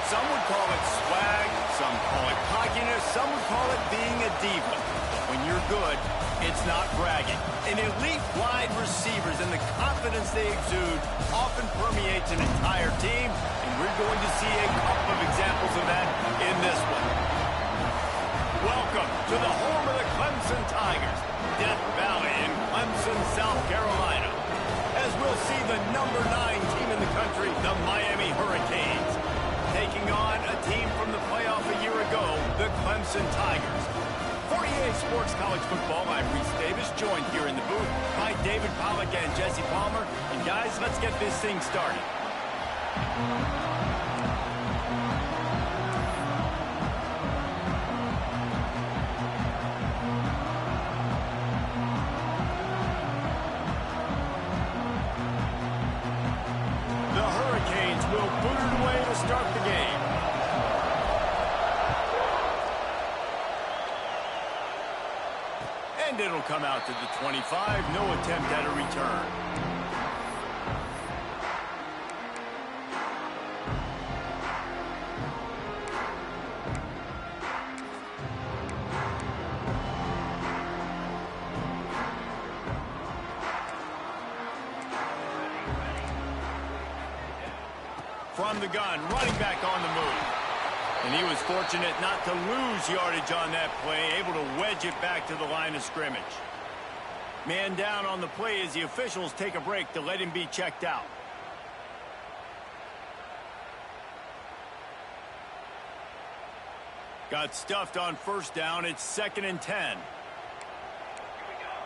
Some would call it swag, some call it cockiness, some would call it being a diva. But when you're good, it's not bragging. And elite wide receivers and the confidence they exude often permeates an entire team, and we're going to see a couple of examples of that in this one. Welcome to the home of the Clemson Tigers, Death Valley in Clemson, South Carolina, as we'll see the number 9 team in the country, the Miami Hurricanes, taking on a team from the playoff a year ago, the Clemson Tigers. For EA Sports College Football, I'm Reese Davis, joined here in the booth by David Pollack and Jesse Palmer. And guys, let's get this thing started. The Hurricanes will boot it away to start the game. And it'll come out to the 25. No attempt at a return. From the gun, running back on the move. And he was fortunate not to lose yardage on that play, able to wedge it back to the line of scrimmage. Man down on the play as the officials take a break to let him be checked out. Got stuffed on first down. It's 2nd and 10.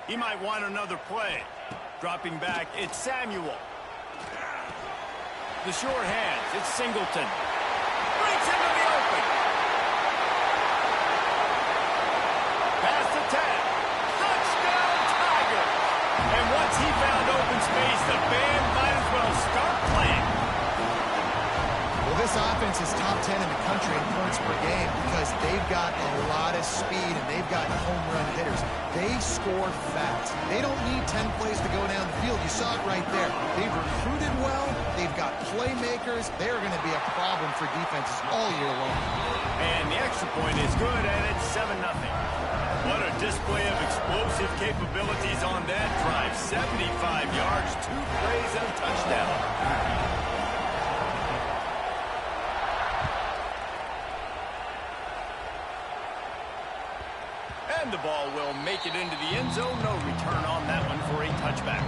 He might want another play. Dropping back, it's Samuel. The short hands, it's Singleton. Breaks into the open. Pass to 10. Touchdown, Tigers. And once he found open space, the band might as well start playing. Well, this offense is top 10 in the country in points per game because they've got a lot of speed and they've got home run hitters. They score fast. They don't need 10 plays to go down the field. You saw it right there. They've recruited well. They've got playmakers. They're going to be a problem for defenses all year long. And the extra point is good, and it's 7-0. What a display of explosive capabilities on that drive. 75 yards, 2 plays, and a touchdown. And the ball will make it into the end zone. No return on that one for a touchback.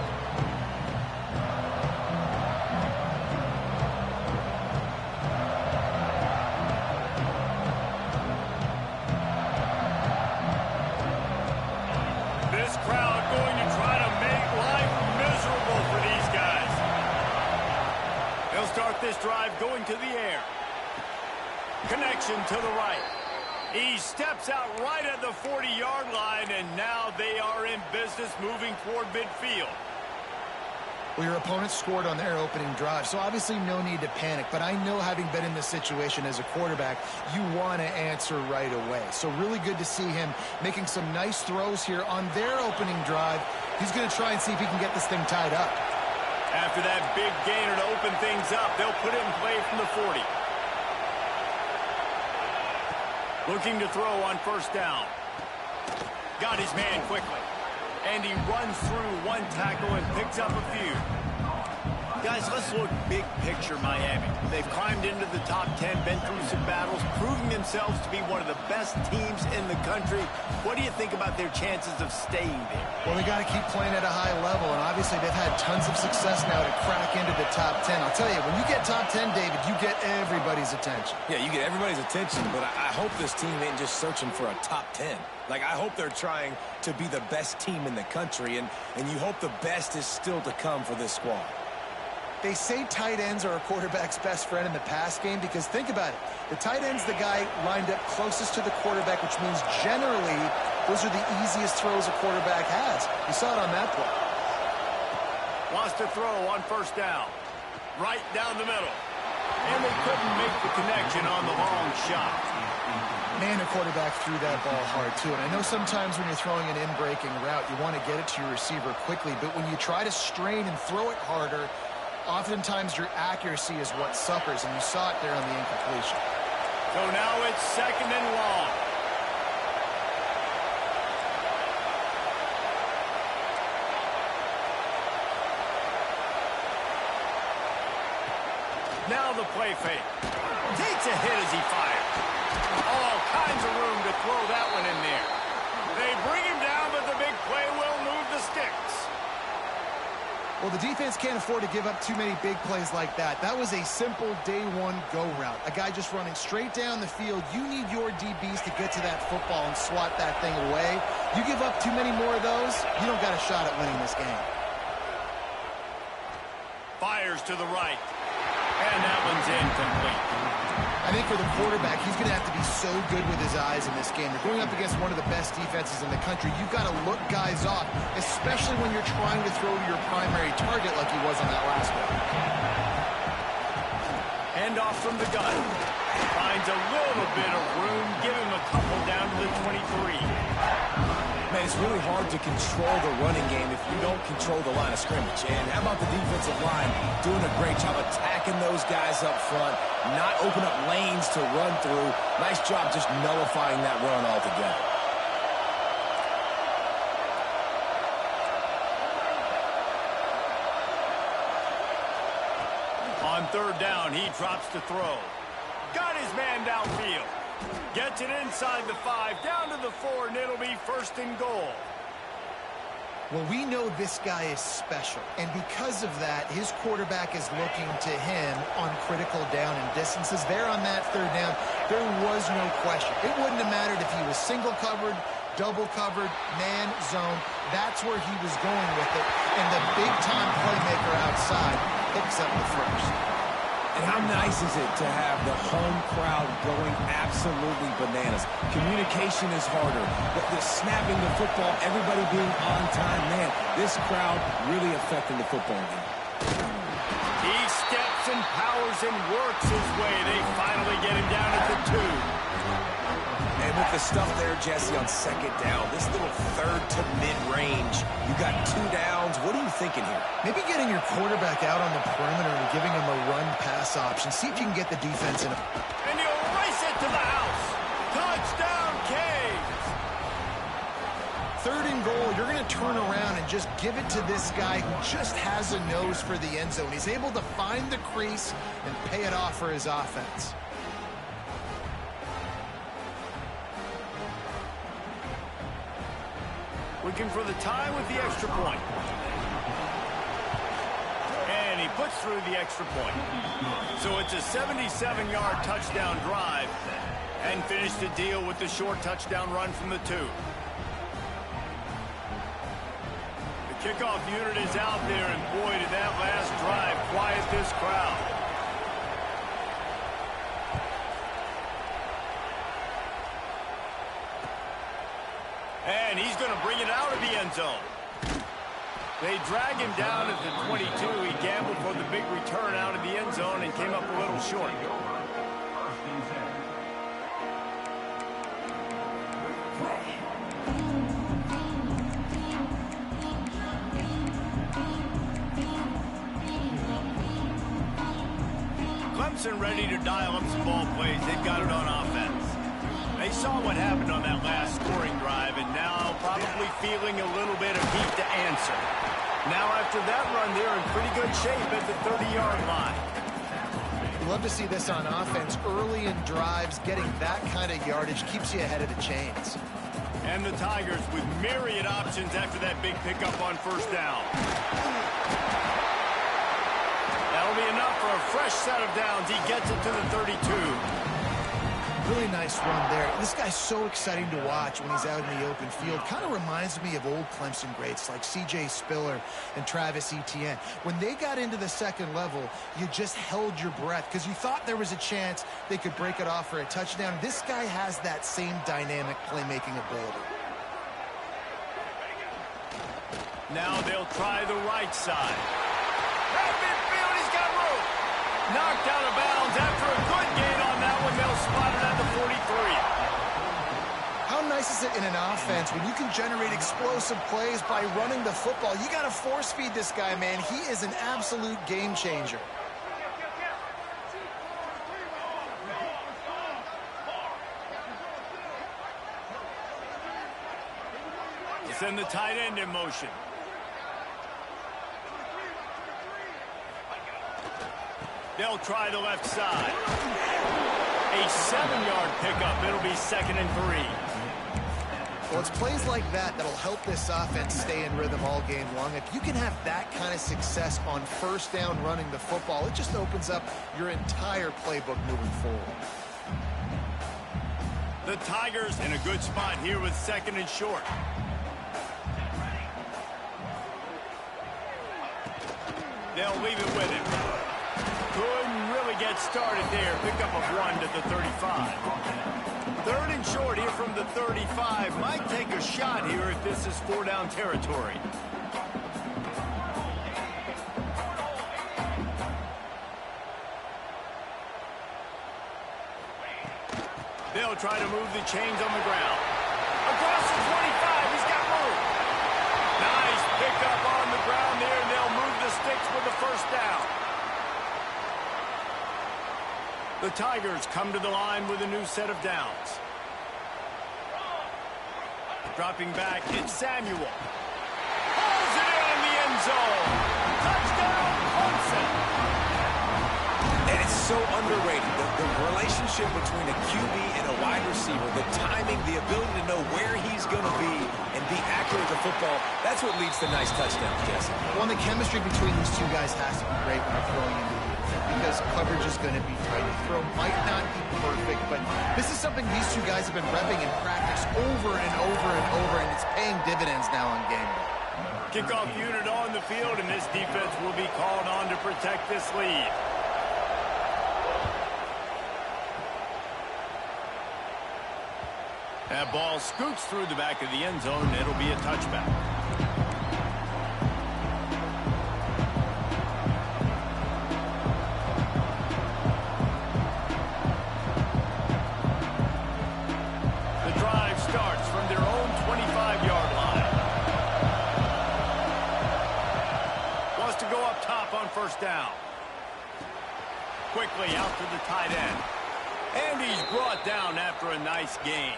This crowd going to try to make life miserable for these guys. They'll start this drive going to the air. Connection to the right. He steps out right at the 40-yard line, and now they are in business moving toward midfield. Well, your opponent scored on their opening drive, so obviously no need to panic. But I know, having been in this situation as a quarterback, you want to answer right away. So really good to see him making some nice throws here on their opening drive. He's going to try and see if he can get this thing tied up. After that big gainer to open things up, they'll put it in play from the 40. Looking to throw on first down. Got his man quickly. And he runs through one tackle and picks up a few. Guys, let's look big picture Miami. They've climbed into the top 10, been through some battles, proving themselves to be one of the best teams in the country. What do you think about their chances of staying there? Well, they got to keep playing at a high level, and obviously they've had tons of success now to crack into the top 10. I'll tell you, when you get top 10, David, you get everybody's attention. Yeah, you get everybody's attention, but I hope this team ain't just searching for a top 10. Like, I hope they're trying to be the best team in the country, and you hope the best is still to come for this squad. They say tight ends are a quarterback's best friend in the pass game because think about it. The tight end's the guy lined up closest to the quarterback, which means generally those are the easiest throws a quarterback has. You saw it on that play. Wants to throw on first down. Right down the middle. And they couldn't make the connection on the long shot. Man, the quarterback threw that ball hard, too. And I know sometimes when you're throwing an in-breaking route, you want to get it to your receiver quickly. But when you try to strain and throw it harder, Oftentimes your accuracy is what suffers, and you saw it there on the incompletion. So now it's 2nd and long. Now the play fake. Takes a hit as he fires. All kinds of room to throw that one in there. They bring him down, but the big play will move the sticks. Well, the defense can't afford to give up too many big plays like that. That was a simple day one go route. A guy just running straight down the field. You need your DBs to get to that football and swat that thing away. You give up too many more of those, you don't got a shot at winning this game. Fires to the right. And that one's incomplete. I think for the quarterback, he's going to have to be so good with his eyes in this game. You're going up against one of the best defenses in the country. You've got to look guys off, especially when you're trying to throw to your primary target like he was on that last one. Hand off from the gun. Finds a little bit of room. Give him a couple down to the 23. Man, it's really hard to control the running game if you don't control the line of scrimmage. And how about the defensive line doing a great job attacking those guys up front, not open up lanes to run through. Nice job just nullifying that run altogether. On 3rd down, he drops to throw. Got his man downfield. Gets it inside the 5, down to the 4, and it'll be 1st and goal. Well, we know this guy is special, and because of that, his quarterback is looking to him on critical down and distances. There on that 3rd down, there was no question. It wouldn't have mattered if he was single covered, double covered, man, zone. That's where he was going with it, and the big-time playmaker outside picks up the 1st. And how nice is it to have the home crowd going absolutely bananas? Communication is harder. The snapping the football, everybody being on time. Man, this crowd really affecting the football game. He steps and powers and works his way. They finally get him down at the 2. And with the stuff there, Jesse, on 2nd down, this little 3rd to mid-range, you got 2 downs. What are you thinking here? Maybe getting your quarterback out on the perimeter and giving him a run-pass option. See if you can get the defense in a... And he'll race it to the house. Touchdown, Canes. 3rd and goal, you're going to turn around and just give it to this guy who just has a nose for the end zone. He's able to find the crease and pay it off for his offense. Looking for the tie with the extra point. And he puts through the extra point. So it's a 77-yard touchdown drive, and finished the deal with the short touchdown run from the 2. The kickoff unit is out there, and boy, did that last drive quiet this crowd. And he's going to bring it out of the end zone. They drag him down at the 22. He gambled for the big return out of the end zone and came up a little short. Clemson ready to dial up some ball plays. They've got it on offense. They saw what happened on that last scoring drive, and now probably feeling a little bit of heat to answer. Now after that run, they're in pretty good shape at the 30-yard line. We love to see this on offense. Early in drives, getting that kind of yardage keeps you ahead of the chains. And the Tigers with myriad options after that big pickup on 1st down. That'll be enough for a fresh set of downs. He gets it to the 32. Really nice run there. This guy's so exciting to watch when he's out in the open field. Kind of reminds me of old Clemson greats like C.J. Spiller and Travis Etienne. When they got into the 2nd level, you just held your breath because you thought there was a chance they could break it off for a touchdown. This guy has that same dynamic playmaking ability. Now they'll try the right side. At midfield, he's got room. Knocked out of bounds after a good gain on that one. They'll spot it at the 43. How nice slices it in an offense, when you can generate explosive plays by running the football, you got to force feed this guy, man. He is an absolute game changer. To send the tight end in motion. They'll try the left side. A 7-yard pickup. It'll be 2nd and 3. Well, it's plays like that that'll help this offense stay in rhythm all game long. If you can have that kind of success on first down running the football, it just opens up your entire playbook moving forward. The Tigers in a good spot here with 2nd and short. They'll leave it with him. Couldn't really get started there. Pickup of 1 to the 35. 3rd and short here from the 35. Might take a shot here if this is 4-down territory. They'll try to move the chains on the ground. Across the 25, he's got room. Nice pickup on the ground there, and they'll move the sticks with the 1st down. The Tigers come to the line with a new set of downs. Dropping back, it's Samuel. Pulls it in the end zone. Touchdown, Clemson. And it's so underrated, the relationship between a QB and a wide receiver, the timing, the ability to know where he's going to be and be accurate with the football, that's what leads to nice touchdowns, Jesse. Well, the chemistry between these two guys has to be great when they're throwing into the field because coverage is going to be tight. The throw might not be perfect, but this is something these two guys have been repping in practice over and over and over, and it's paying dividends now on game day. Kickoff unit on the field, and this defense will be called on to protect this lead. That ball scoots through the back of the end zone. It'll be a touchback. The drive starts from their own 25-yard line. Wants to go up top on 1st down. Quickly out to the tight end. And he's brought down after a nice gain.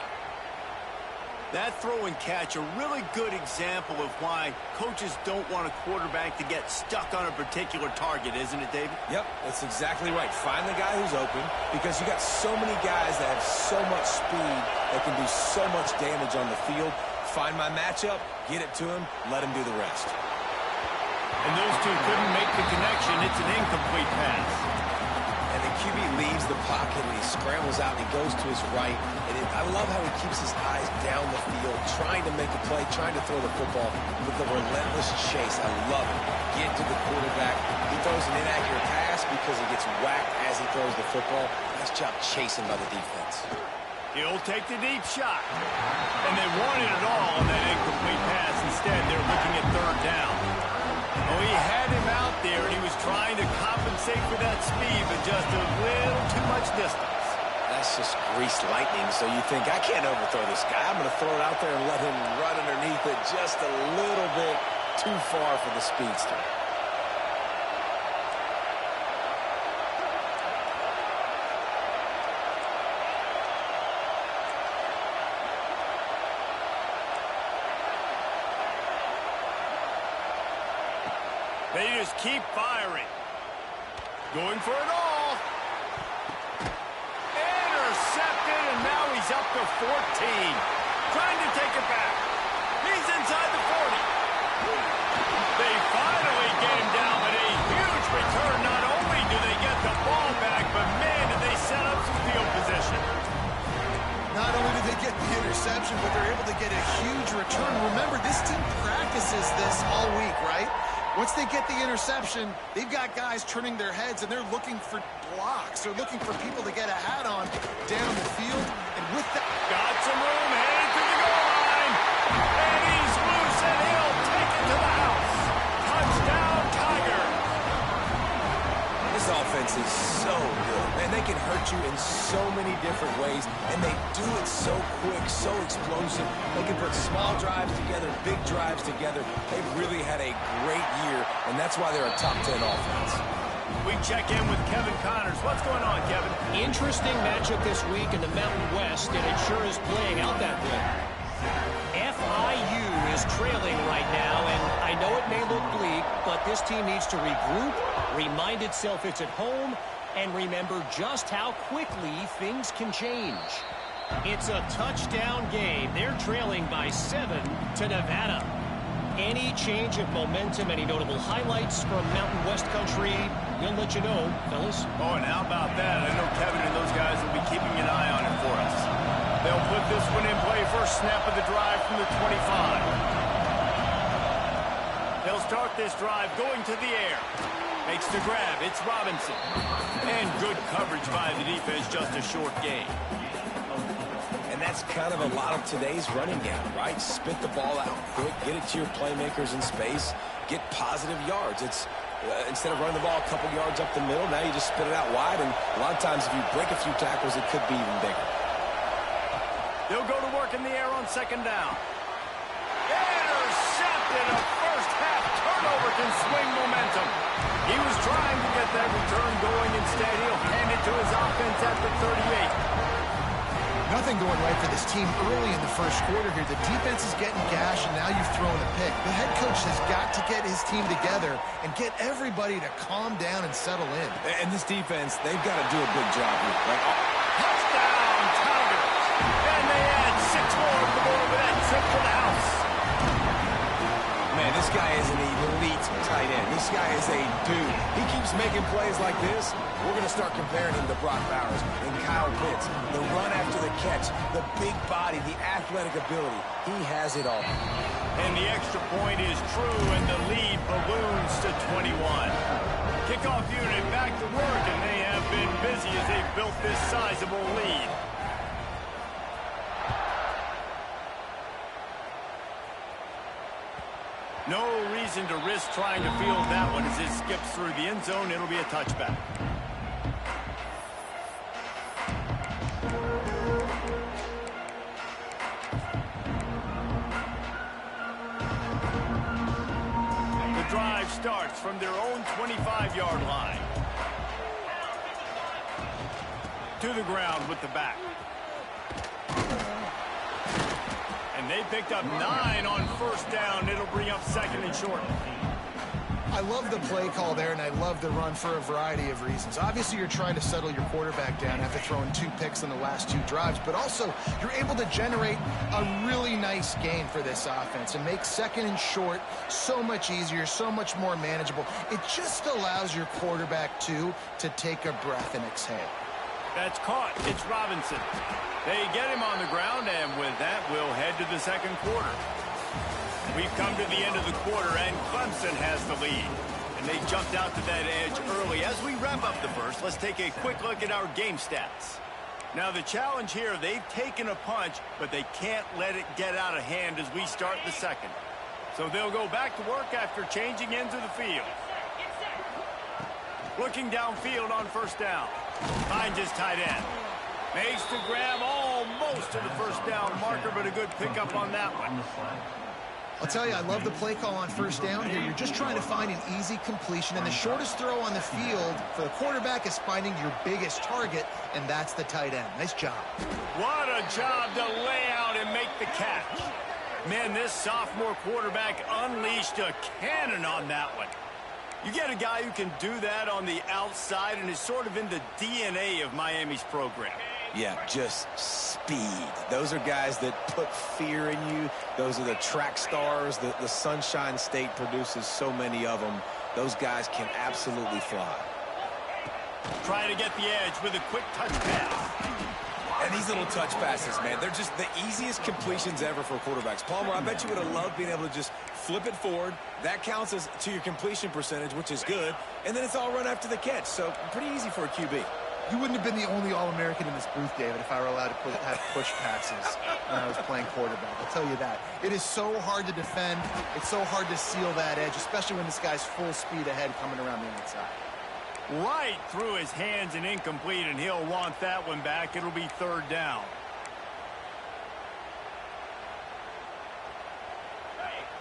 That throw and catch, a really good example of why coaches don't want a quarterback to get stuck on a particular target, isn't it, David? Yep, that's exactly right. Find the guy who's open because you got so many guys that have so much speed that can do so much damage on the field. Find my matchup, get it to him, let him do the rest. And those two couldn't make the connection. It's an incomplete pass. And the QB leaves the pocket and he scrambles out and he goes to his right. And I love how he keeps his eyes down the field, trying to make a play, trying to throw the football with the relentless chase. I love it. Get to the quarterback. He throws an inaccurate pass because he gets whacked as he throws the football. Nice job chasing by the defense. He'll take the deep shot. And they wanted it all on that incomplete pass. Instead, they're looking at 3rd down. Oh, he had him out there, and he was trying to compensate for that speed, but just a little too much distance. That's just greased lightning, so you think, I can't overthrow this guy. I'm going to throw it out there and let him run underneath it just a little bit too far for the speedster. They just keep firing. Going for it all. Intercepted, and now he's up to 14. Trying to take it back. He's inside the 40. They finally get him down, but a huge return. Not only do they get the ball back, but man, did they set up some field position. Not only do they get the interception, but they're able to get a huge return. Remember, this team practices this all week, right? Once they get the interception, they've got guys turning their heads, and they're looking for blocks. They're looking for people to get a hat on down the field. And with that... Got some room, headed to the goal line. And he's loose, and he'll take it to the house. Touchdown, Tiger. This This offense is so good. Man, they can hurt you in so many different ways, and they do it so quick, so explosive. They can put small drives together, big drives together. They've really had a great year, and that's why they're a top 10 offense. We check in with Kevin Connors. What's going on, Kevin? Interesting matchup this week in the Mountain West, and it sure is playing out that way. FIU is trailing right now, and I know it may look bleak, but this team needs to regroup, remind itself it's at home, and remember just how quickly things can change. It's a touchdown game. They're trailing by 7 to Nevada. Any change of momentum, any notable highlights from Mountain West country, we'll let you know, fellas. Oh, and how about that? I know Kevin and those guys will be keeping an eye on it for us. They'll put this one in play. First snap of the drive from the 25. They'll start this drive going to the air. Makes the grab. It's Robinson. And good coverage by the defense, just a short gain. And that's kind of a lot of today's running game, right? Spit the ball out quick, get it to your playmakers in space, get positive yards. It's instead of running the ball a couple yards up the middle, now you just spit it out wide, and a lot of times if you break a few tackles, it could be even bigger. They'll go to work in the air on second down. Intercepted. A first-half turnover can swing momentum. He was trying to get that return going. Instead, he'll hand it to his offense at the 38. Nothing going right for this team early in the first quarter here. The defense is getting gashed, and now you've thrown a pick. The head coach has got to get his team together and get everybody to calm down and settle in. And this defense, they've got to do a good job here. Right? Touchdown, Tigers! And they add 6 more of the ball with that trip to the house. Man, this guy is an elite tight end. This guy is a dude. He keeps making plays like this. We're going to start comparing him to Brock Bowers and Kyle Pitts. The run after the catch, the big body, the athletic ability. He has it all. And the extra point is true, and the lead balloons to 21. Kickoff unit back to work, and they have been busy as they've built this sizable lead. No reason to risk trying to field that one as it skips through the end zone. It'll be a touchback. The drive starts from their own 25-yard line. To the ground with the back. And they picked up 9 on first down. It'll bring up second and short. I love the play call there, and I love the run for a variety of reasons. Obviously, you're trying to settle your quarterback down after throwing 2 picks in the last 2 drives, but also you're able to generate a really nice gain for this offense and make second and short so much easier, so much more manageable. It just allows your quarterback, too, to take a breath and exhale. That's caught. It's Robinson. They get him on the ground, and with that, we'll head to the second quarter. We've come to the end of the quarter, and Clemson has the lead. And they jumped out to that edge early. As we wrap up the first, let's take a quick look at our game stats. Now, the challenge here, they've taken a punch, but they can't let it get out of hand as we start the second. So they'll go back to work after changing into the field. Looking downfield on first down. Finds his tight end. Makes the grab almost to the first down marker, but a good pickup on that one. I'll tell you, I love the play call on first down here. You're just trying to find an easy completion, and the shortest throw on the field for the quarterback is finding your biggest target, and that's the tight end. Nice job. What a job to lay out and make the catch. Man, this sophomore quarterback unleashed a cannon on that one. You get a guy who can do that on the outside and is sort of in the DNA of Miami's program. Yeah, just speed. Those are guys that put fear in you. Those are the track stars. The Sunshine State produces so many of them. Those guys can absolutely fly. Trying to get the edge with a quick touch pass. And these little touch passes, man, they're just the easiest completions ever for quarterbacks. Palmer, I bet you would have loved being able to just flip it forward. That counts as to your completion percentage, which is good. And then it's all run after the catch. So pretty easy for a QB. You wouldn't have been the only All-American in this booth, David, if I were allowed to have push passes when I was playing quarterback. I'll tell you that. It is so hard to defend. It's so hard to seal that edge, especially when this guy's full speed ahead coming around the inside. right through his hands and incomplete, and he'll want that one back. It'll be third down.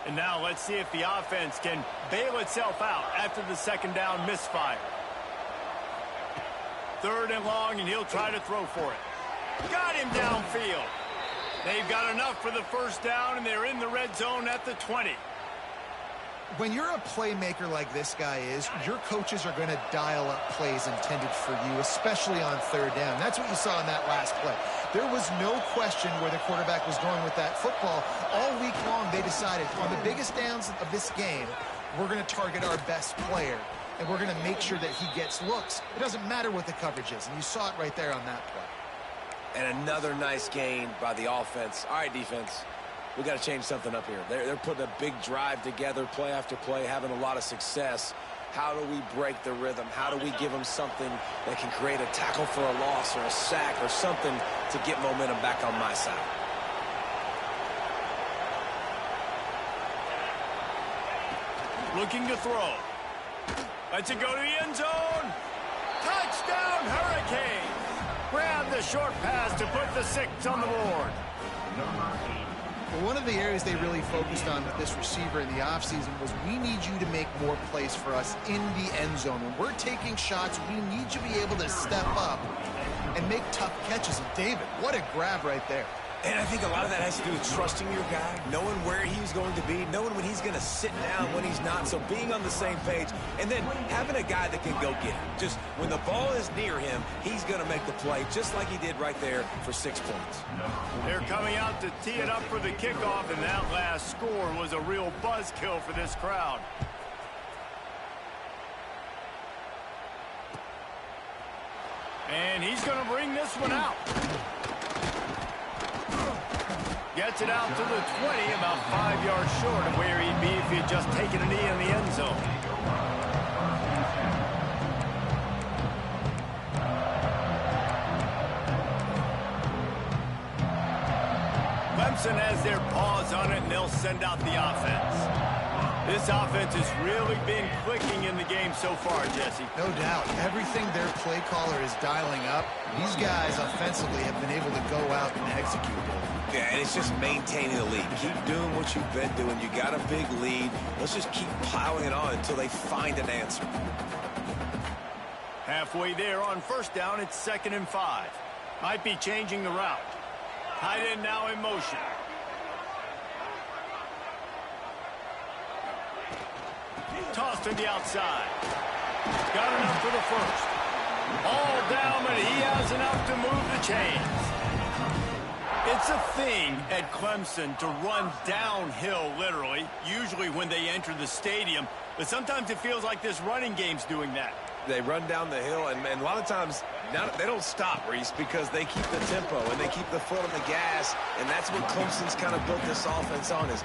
And now let's see if the offense can bail itself out after the second down misfire. Third and long, and he'll try to throw for it. Got him downfield. They've got enough for the first down, and they're in the red zone at the 20. When you're a playmaker like this guy is, your coaches are going to dial up plays intended for you, especially on third down. That's what you saw in that last play. There was no question where the quarterback was going with that football. All week long, they decided on the biggest downs of this game, we're going to target our best player, and we're going to make sure that he gets looks. It doesn't matter what the coverage is, and you saw it right there on that play. And another nice gain by the offense. All right, defense. We got to change something up here. They're putting a big drive together, play after play, having a lot of success. How do we break the rhythm? How do we give them something that can create a tackle for a loss or a sack or something to get momentum back on my side? Looking to throw. Lets it go to the end zone. Touchdown, Hurricanes. Grab the short pass to put the 6 on the board. Well, one of the areas they really focused on with this receiver in the offseason was we need you to make more plays for us in the end zone. When we're taking shots, we need you to be able to step up and make tough catches. And David, what a grab right there. And I think a lot of that has to do with trusting your guy, knowing where he's going to be, knowing when he's going to sit down, when he's not. So being on the same page, and then having a guy that can go get him. Just when the ball is near him, he's going to make the play, just like he did right there for 6 points. They're coming out to tee it up for the kickoff, and that last score was a real buzzkill for this crowd. And he's going to bring this one out. Gets it out to the 20, about 5 yards short of where he'd be if he had just taken a knee in the end zone. Clemson has their paws on it, and they'll send out the offense. This offense has really been clicking in the game so far, Jesse. No doubt. Everything their play caller is dialing up, these guys offensively have been able to go out and execute it. Yeah, and it's just maintaining the lead. Keep doing what you've been doing. You got a big lead. Let's just keep piling it on until they find an answer. Halfway there on first down, it's 2nd and 5. Might be changing the route. Tight end now in motion. Tossed to the outside. Got enough for the first. All down, but he has enough to move the chains. It's a thing at Clemson to run downhill, literally, usually when they enter the stadium. But sometimes it feels like this running game's doing that. They run down the hill, and a lot of times they don't stop, Reese, because they keep the tempo and they keep the foot on the gas, and that's what Clemson's kind of built this offense on is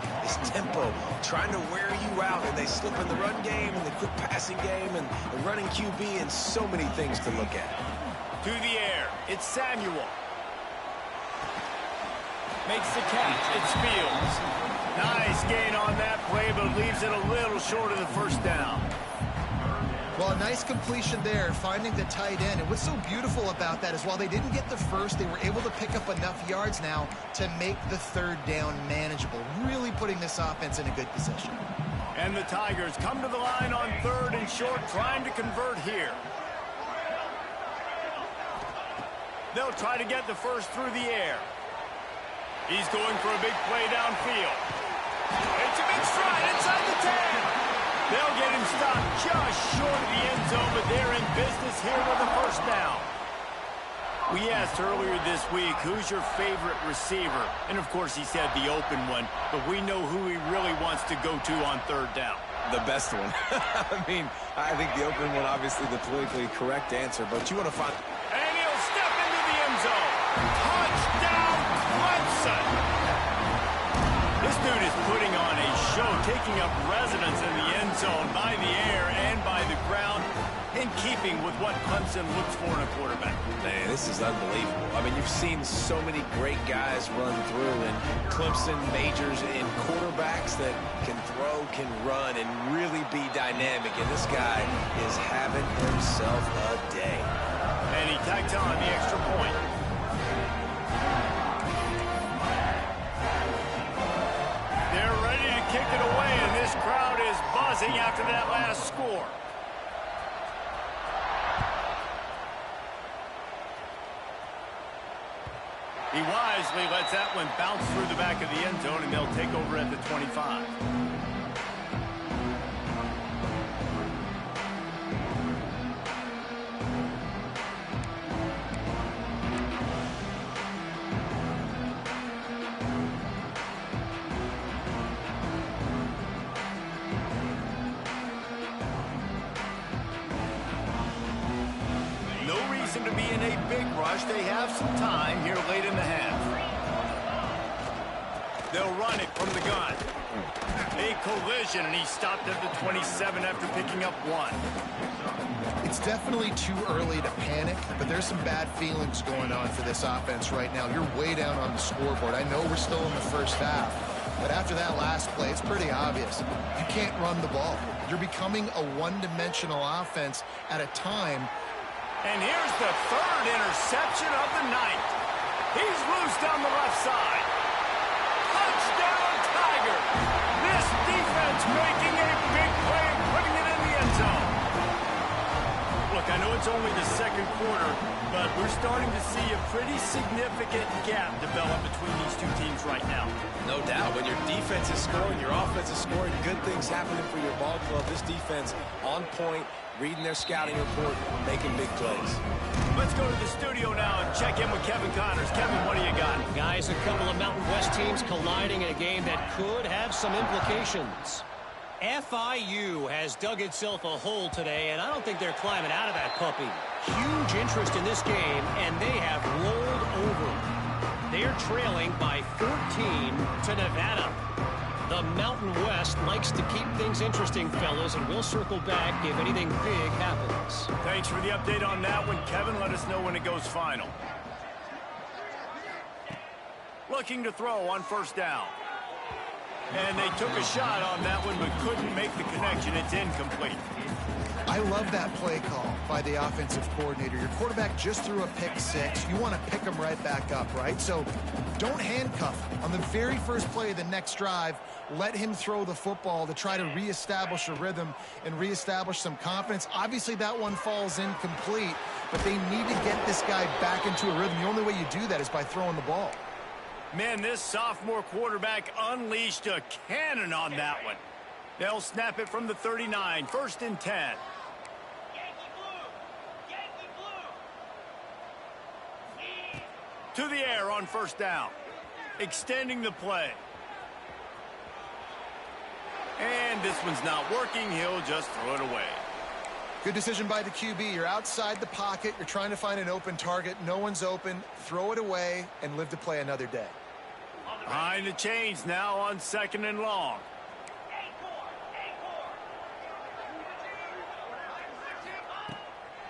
tempo, trying to wear you out, and they slip in the run game and the quick passing game and the running QB and so many things to look at. To the air, it's Samuel. Makes the catch, it's Fields. Nice gain on that play, but leaves it a little short of the first down. Well, a nice completion there, finding the tight end. And what's so beautiful about that is while they didn't get the first, they were able to pick up enough yards now to make the third down manageable, really putting this offense in a good position. And the Tigers come to the line on 3rd and short, trying to convert here. They'll try to get the first through the air. He's going for a big play downfield. It's a big stride inside the 10. They'll get him stopped just short of the end zone, but they're in business here with a first down. We asked earlier this week, who's your favorite receiver? And, of course, he said the open one, but we know who he really wants to go to on 3rd down. The best one. I mean, I think the open one, obviously the politically correct answer, but you want to find... And he'll step into the end zone. Touchdown, Clemson! This dude is putting on a show, taking up residence in the end zone by the air and by the ground. in keeping with what Clemson looks for in a quarterback. Man, this is unbelievable. I mean, you've seen so many great guys run through, and Clemson majors in quarterbacks that can throw, can run, and really be dynamic. And this guy is having himself a day. And he tacked on the extra point. They're ready to kick it away, and this crowd is buzzing after that last score. He wisely lets that one bounce through the back of the end zone, and they'll take over at the 25. To be in a big rush. They have some time here late in the half. They'll run it from the gun. A collision, and he stopped at the 27 after picking up 1. It's definitely too early to panic, but there's some bad feelings going on for this offense right now. You're way down on the scoreboard. I know we're still in the first half, but after that last play, it's pretty obvious. You can't run the ball. You're becoming a one-dimensional offense at a time. And here's the third interception of the night. He's loose down the left side. Touchdown, Tiger. This defense making a big play and putting it in the end zone. Look, I know it's only the second quarter, but we're starting to see a pretty significant gap develop between these two teams right now. No doubt. When your defense is scoring, your offense is scoring, good things happening for your ball club. This defense on point, reading their scouting report, making big plays. Let's go to the studio now and check in with Kevin Connors. Kevin, what do you got? Guys, a couple of Mountain West teams colliding in a game that could have some implications. FIU has dug itself a hole today, and I don't think they're climbing out of that puppy. Huge interest in this game, and they have rolled over. They're trailing by 14 to Nevada. The Mountain West likes to keep things interesting, fellas, and we'll circle back if anything big happens. Thanks for the update on that one, Kevin. Let us know when it goes final. Looking to throw on first down. And they took a shot on that one, but couldn't make the connection. It's incomplete. I love that play call by the offensive coordinator. Your quarterback just threw a pick six. You want to pick him right back up, right? So don't handcuff him. On the very first play of the next drive, let him throw the football to try to reestablish a rhythm and reestablish some confidence. Obviously, that one falls incomplete, but they need to get this guy back into a rhythm. The only way you do that is by throwing the ball. Man, this sophomore quarterback unleashed a cannon on that one. They'll snap it from the 39, 1st and 10. To the air on first down. Extending the play. And this one's not working. He'll just throw it away. Good decision by the QB. You're outside the pocket. You're trying to find an open target. No one's open. Throw it away and live to play another day. Behind the chains now on 2nd and long.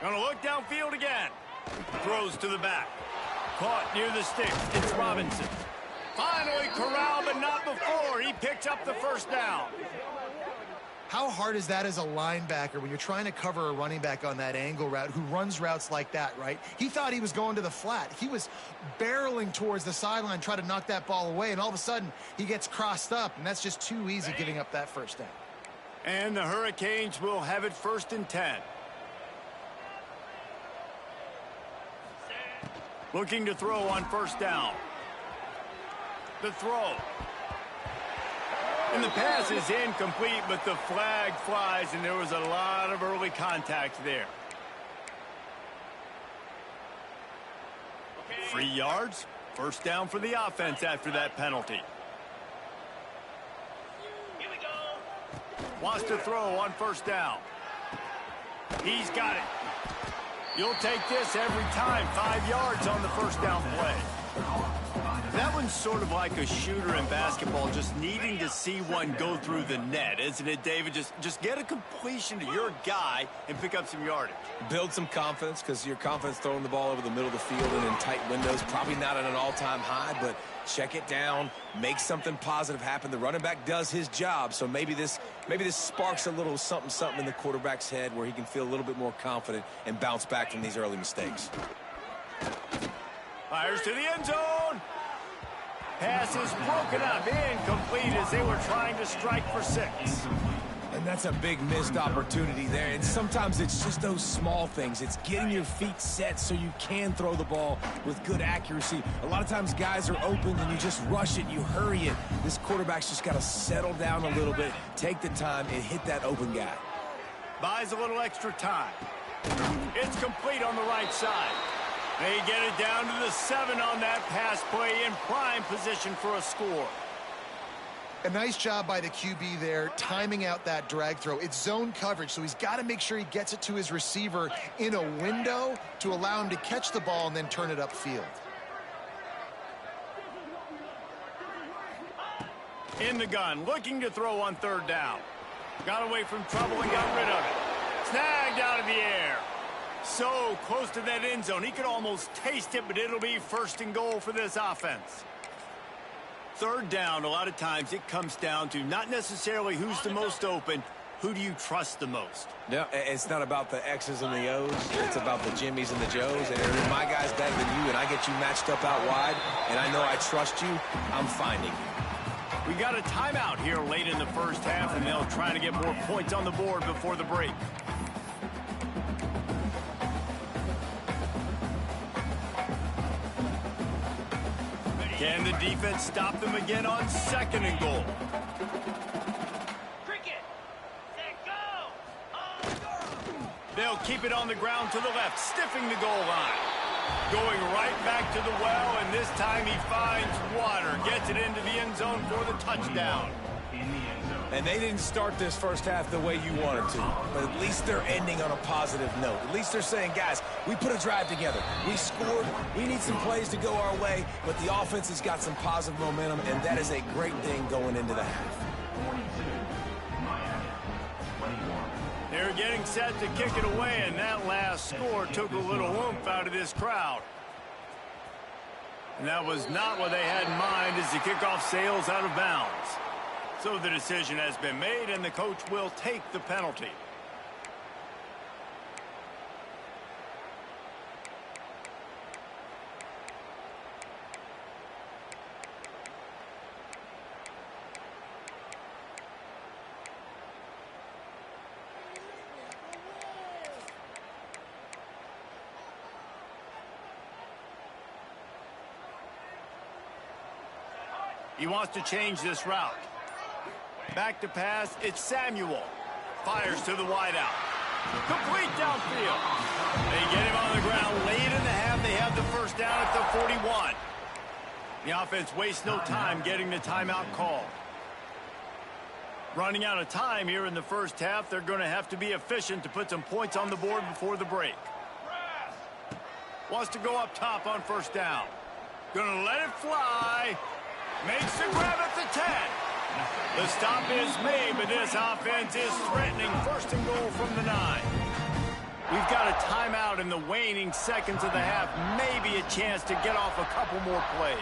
Gonna look downfield again. Throws to the back. Caught near the sticks. It's Robinson. Finally corralled, but not before. He picked up the first down. How hard is that as a linebacker when you're trying to cover a running back on that angle route who runs routes like that, right? He thought he was going to the flat. He was barreling towards the sideline, trying to knock that ball away, and all of a sudden he gets crossed up, and that's just too easy giving up that first down. And the Hurricanes will have it 1st and 10. Looking to throw on first down. The throw. And the pass is incomplete, but the flag flies, and there was a lot of early contact there. 3 yards. First down for the offense after that penalty. Here we go. Wants to throw on first down. He's got it. You'll take this every time. 5 yards on the first down play. That one's sort of like a shooter in basketball, just needing to see one go through the net, isn't it, David? Just get a completion to your guy and pick up some yardage. Build some confidence, because your confidence throwing the ball over the middle of the field and in tight windows, probably not at an all-time high, but check it down, make something positive happen. The running back does his job, so maybe this sparks a little something in the quarterback's head where he can feel a little bit more confident and bounce back from these early mistakes. Fires to the end zone. Pass is broken up, incomplete as they were trying to strike for 6. And that's a big missed opportunity there. And sometimes it's just those small things. It's getting your feet set so you can throw the ball with good accuracy. A lot of times guys are open and you just rush it, you hurry it. This quarterback's just got to settle down a little bit, take the time, and hit that open guy. Buys a little extra time. It's complete on the right side. They get it down to the 7 on that pass play, in prime position for a score. A nice job by the QB there, timing out that drag throw. It's zone coverage, so he's got to make sure he gets it to his receiver in a window to allow him to catch the ball and then turn it upfield. In the gun, looking to throw on 3rd down. Got away from trouble and got rid of it. Snagged out of the air. So close to that end zone, he could almost taste it, but it'll be 1st and goal for this offense. 3rd down, a lot of times it comes down to not necessarily who's the most open, who do you trust the most? Yeah, it's not about the X's and the O's. It's about the Jimmys and the Joes. And if my guy's better than you and I get you matched up out wide, and I know I trust you, I'm finding you. We got a timeout here late in the 1st half, and they'll try to get more points on the board before the break. Can the defense stop them again on 2nd and goal? They'll keep it on the ground to the left, stiffing the goal line. Going right back to the well, and this time he finds water. Gets it into the end zone for the touchdown. And they didn't start this 1st half the way you wanted to, but at least they're ending on a positive note. At least they're saying, guys, we put a drive together. We scored. We need some plays to go our way, but the offense has got some positive momentum, and that is a great thing going into the half. They're getting set to kick it away, and that last score took a little oomph out of this crowd. And that was not what they had in mind as the kickoff sails out of bounds. So the decision has been made, and the coach will take the penalty. He wants to change this route. Back to pass, it's Samuel. Fires to the wideout. Complete downfield. They get him on the ground late in the half. They have the 1st down at the 41. The offense wastes no time getting the timeout call. Running out of time here in the 1st half. They're going to have to be efficient to put some points on the board before the break. Wants to go up top on 1st down. Going to let it fly. Makes the grab at the 10. The stop is made, but this offense is threatening 1st and goal from the 9. We've got a timeout in the waning seconds of the half. Maybe a chance to get off a couple more plays.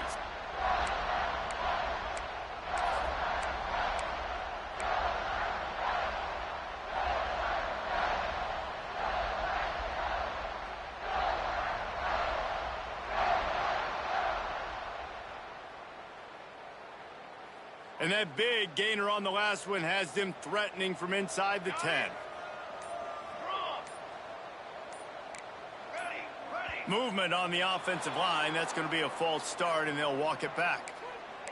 And that big gainer on the last one has them threatening from inside the 10. Movement on the offensive line. That's going to be a false start, and they'll walk it back.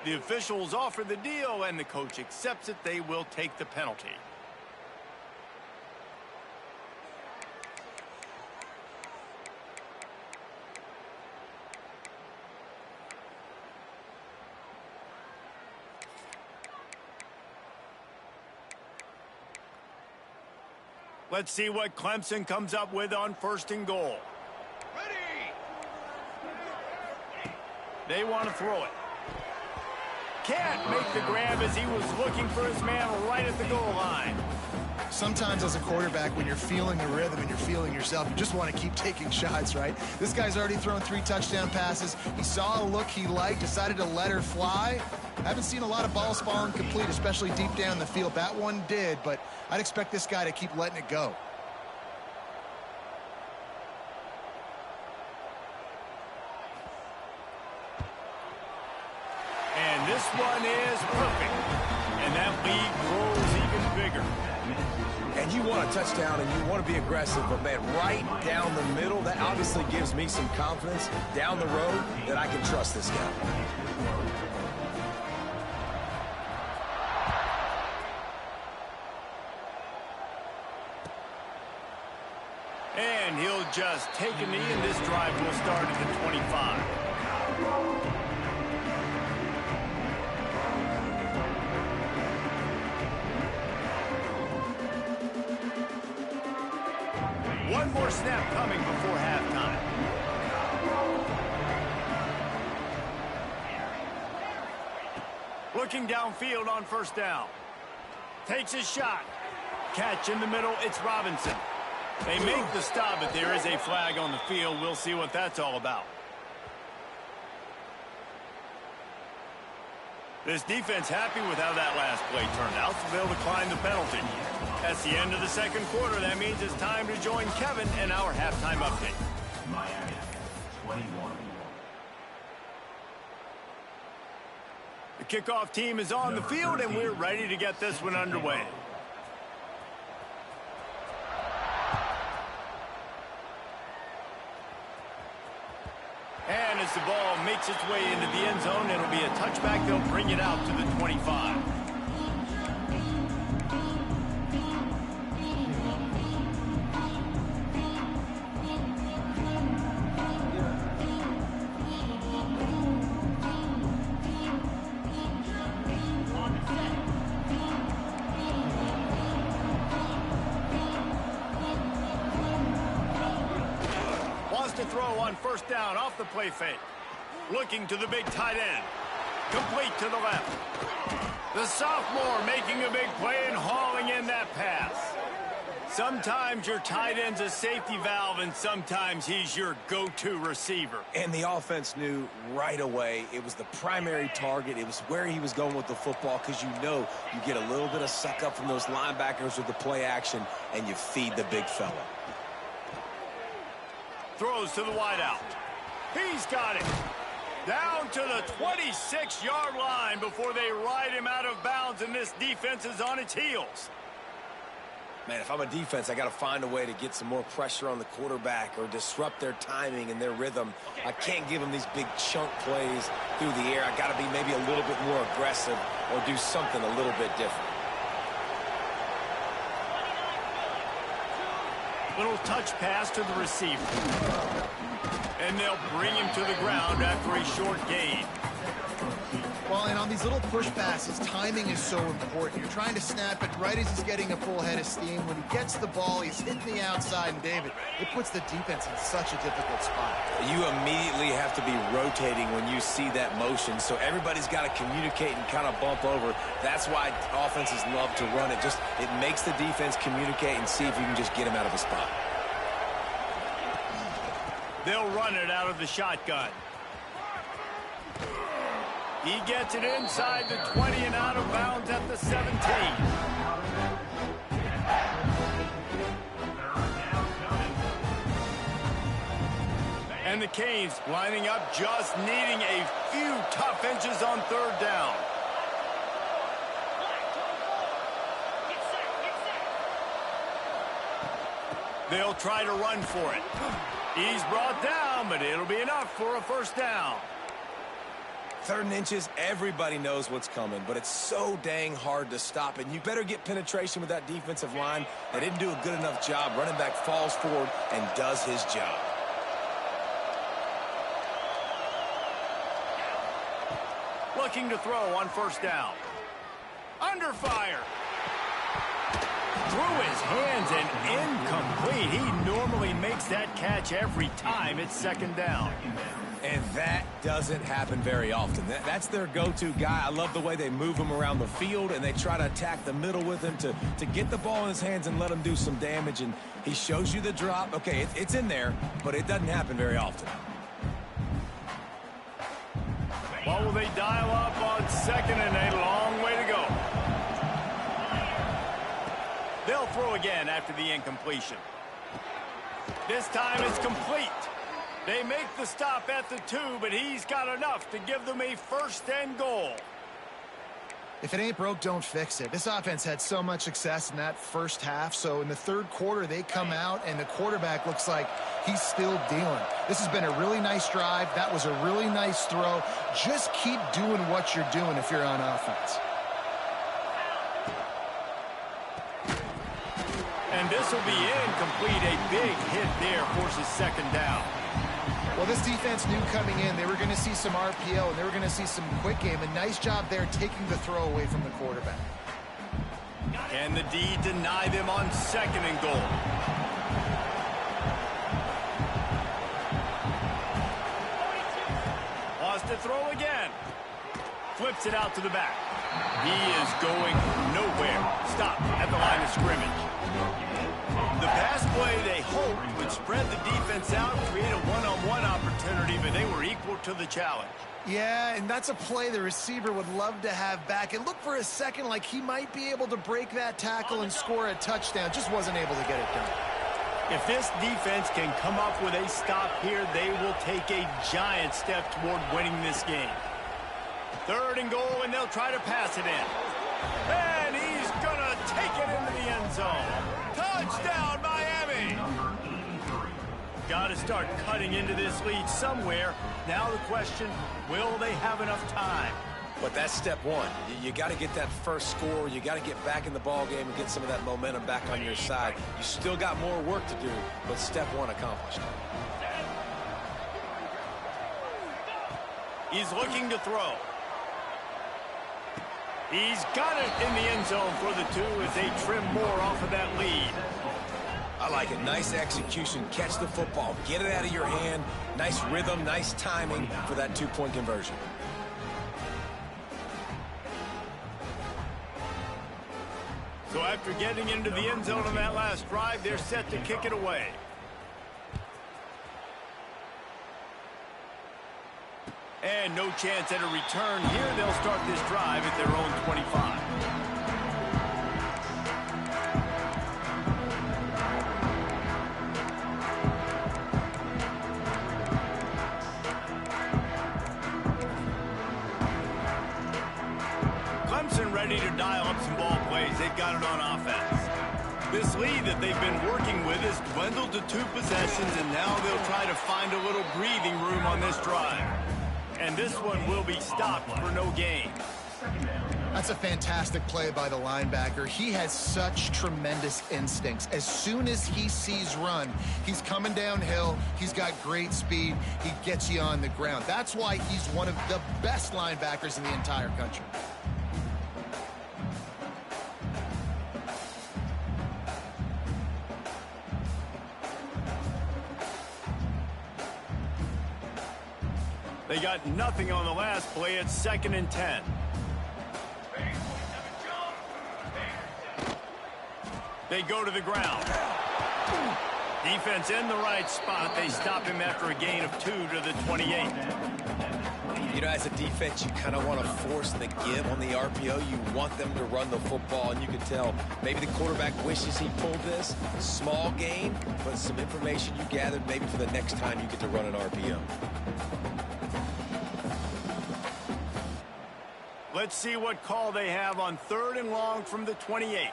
The officials offer the deal, and the coach accepts it. They will take the penalty. Let's see what Clemson comes up with on 1st and goal. They want to throw it. Can't make the grab as he was looking for his man right at the goal line. Sometimes as a quarterback, when you're feeling the rhythm and you're feeling yourself, you just want to keep taking shots, right? This guy's already thrown 3 touchdown passes. He saw a look he liked, decided to let her fly. I haven't seen a lot of balls falling complete, especially deep down the field. That one did, but I'd expect this guy to keep letting it go. And this one is perfect. And that lead grows even bigger. And you want a touchdown and you want to be aggressive, but man, right down the middle, that obviously gives me some confidence down the road that I can trust this guy. And he'll just take a knee, and this drive will start at the 25. One more snap coming before halftime. Looking downfield on first down. Takes his shot. Catch in the middle, it's Robinson. They make the stop, but there is a flag on the field. We'll see what that's all about. This defense happy with how that last play turned out, so they'll decline the penalty. That's the end of the second quarter. That means it's time to join Kevin in our halftime update. Miami, 21. The kickoff team is on the field, and we're ready to get this one underway. And as the ball makes its way into the end zone, it'll be a touchback. They'll bring it out to the 25. To throw on first down off the play fake. Looking to the big tight end. Complete to the left. The sophomore making a big play and hauling in that pass. Sometimes your tight end's a safety valve, and sometimes he's your go-to receiver. And the offense knew right away it was the primary target. It was where he was going with the football, because you know you get a little bit of suck up from those linebackers with the play action, and you feed the big fella. Throws to the wideout. He's got it. Down to the 26-yard line before they ride him out of bounds, and this defense is on its heels. Man, if I'm a defense, I got to find a way to get some more pressure on the quarterback or disrupt their timing and their rhythm. I can't give them these big chunk plays through the air. I got to be maybe a little bit more aggressive or do something a little bit different. Little touch pass to the receiver. And they'll bring him to the ground after a short gain. Well, and on these little push passes, timing is so important. You're trying to snap it right as he's getting a full head of steam. When he gets the ball, he's hitting the outside, and David, it puts the defense in such a difficult spot. You immediately have to be rotating when you see that motion, so everybody's got to communicate and kind of bump over. That's why offenses love to run it. It makes the defense communicate and see if you can just get him out of the spot. They'll run it out of the shotgun. He gets it inside the 20 and out of bounds at the 17. And the Canes lining up, just needing a few tough inches on third down. They'll try to run for it. He's brought down, but it'll be enough for a first down. 3rd and inches, everybody knows what's coming, but it's so dang hard to stop, and you better get penetration with that defensive line. They didn't do a good enough job. Running back falls forward and does his job. Looking to throw on first down. Under fire. Through his hands and incomplete. He normally makes that catch every time it's second down. And that doesn't happen very often. That's their go-to guy. I love the way they move him around the field, and they try to attack the middle with him to get the ball in his hands and let him do some damage. And he shows you the drop. Okay, it's in there, but it doesn't happen very often. What will they dial up on 2nd and a long way to go? They'll throw again after the incompletion. This time it's complete. They make the stop at the 2, but he's got enough to give them a 1st and goal. If it ain't broke, don't fix it. This offense had so much success in that first half, so in the third quarter they come out and the quarterback looks like he's still dealing. This has been a really nice drive. That was a really nice throw. Just keep doing what you're doing if you're on offense. And this will be incomplete. A big hit there forces 2nd down. Well, this defense knew coming in they were going to see some RPO and they were going to see some quick game. A nice job there taking the throw away from the quarterback. Can the D deny them on 2nd and goal? Wants to throw again. Flips it out to the back. He is going nowhere. Stop at the line of scrimmage. The pass play they hoped would spread the defense out, create a one-on-one opportunity, but they were equal to the challenge. Yeah, and that's a play the receiver would love to have back. It looked for a second like he might be able to break that tackle and score a touchdown. Just wasn't able to get it done. If this defense can come up with a stop here, they will take a giant step toward winning this game. 3rd and goal, and they'll try to pass it in. And he's going to take it into the end zone. Touchdown, Miami! Got to start cutting into this lead somewhere. Now the question, will they have enough time? But that's step one. You got to get that first score. You got to get back in the ball game and get some of that momentum back on your side. You still got more work to do, but step one accomplished. He's looking to throw. He's got it in the end zone for the 2 as they trim more off of that lead. I like it. Nice execution. Catch the football. Get it out of your hand. Nice rhythm, nice timing for that 2-point conversion. So after getting into the end zone on that last drive, they're set to kick it away. And no chance at a return here. They'll start this drive at their own 25. Clemson ready to dial up some ball plays. They've got it on offense. This lead that they've been working with has dwindled to 2 possessions, and now they'll try to find a little breathing room on this drive. And this one will be stopped for no gain. That's a fantastic play by the linebacker. He has such tremendous instincts. As soon as he sees run, he's coming downhill. He's got great speed. He gets you on the ground. That's why he's one of the best linebackers in the entire country. They got nothing on the last play. It's 2nd and 10. They go to the ground. Defense in the right spot. They stop him after a gain of 2 to the 28. You know, as a defense, you kind of want to force the give on the RPO. You want them to run the football, and you can tell maybe the quarterback wishes he pulled this. Small gain, but some information you gathered maybe for the next time you get to run an RPO. Let's see what call they have on 3rd and long from the 28.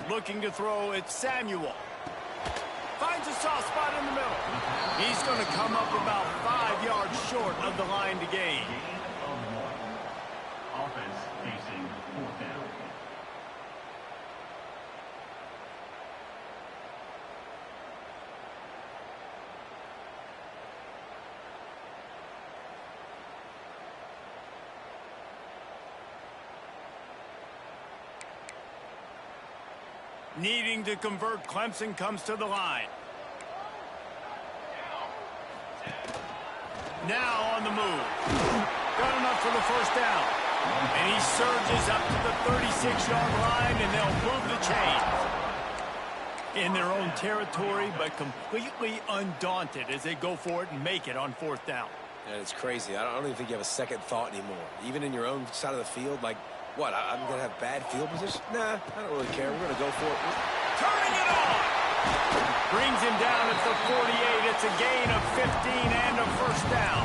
Looking to throw, it's Samuel. Finds a soft spot in the middle. He's going to come up about 5 yards short of the line to gain. Offense facing 4th down. Needing to convert, Clemson comes to the line. Now on the move. Got enough for the first down. And he surges up to the 36-yard line, and they'll move the chains. In their own territory, but completely undaunted as they go for it and make it on fourth down. Yeah, it's crazy. I don't even think you have a second thought anymore. Even in your own side of the field, like, what, I'm going to have bad field position? Nah, I don't really care. We're going to go for it. Turning it on. Brings him down at the 48. It's a gain of 15 and a first down.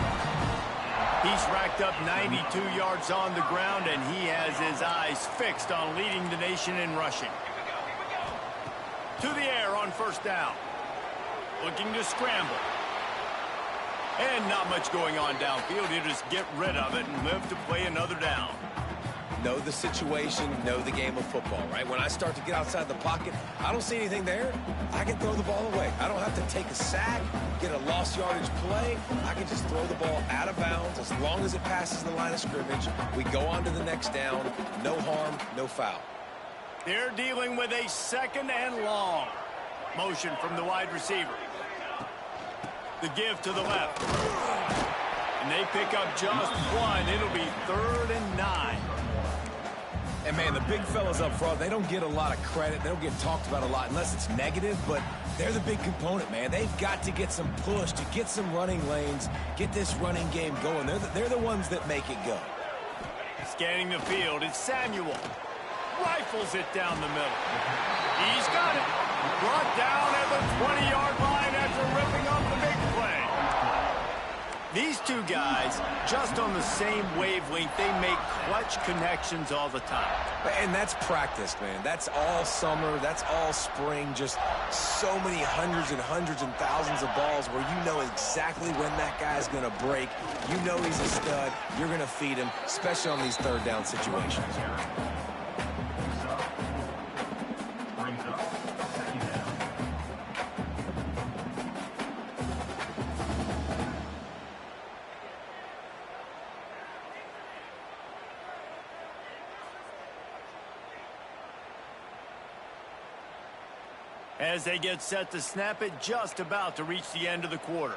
He's racked up 92 yards on the ground, and he has his eyes fixed on leading the nation in rushing. To the air on first down. Looking to scramble. And not much going on downfield. He'll just get rid of it and live to play another down. Know the situation, know the game of football, right? When I start to get outside the pocket, I don't see anything there. I can throw the ball away. I don't have to take a sack, get a lost yardage play. I can just throw the ball out of bounds as long as it passes the line of scrimmage. We go on to the next down. No harm, no foul. They're dealing with a second and long. Motion from the wide receiver. The give to the left. And they pick up just one. It'll be 3rd and 9. And, man, the big fellas up front, they don't get a lot of credit. They don't get talked about a lot unless it's negative, but they're the big component, man. They've got to get some push, to get some running lanes, get this running game going. They're the ones that make it go. Scanning the field, it's Samuel. Rifles it down the middle. He's got it. Brought down at the 20-yard line after ripping up the big play. These two guys, just on the same wavelength, they make clutch connections all the time. And that's practice, man. That's all summer. That's all spring. Just so many hundreds and thousands of balls where you know exactly when that guy's going to break. You know he's a stud. You're going to feed him, especially on these third down situations. Brings up second down. As they get set to snap it, just about to reach the end of the quarter.